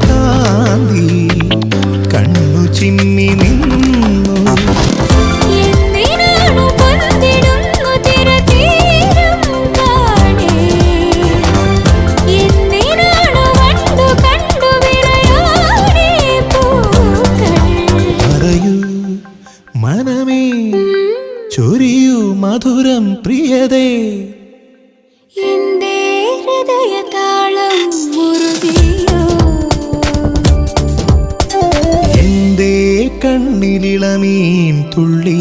കാന്തി കണ്ണു ചിമ്മി നിന്നു. പറയൂ മനമേ, ചൊരിയൂ മധുരം പ്രിയതേ. എന്റെ ഹൃദയതാളം മുറുകിയോ, എന്റെ കണ്ണിലിളമീൻ തുള്ളി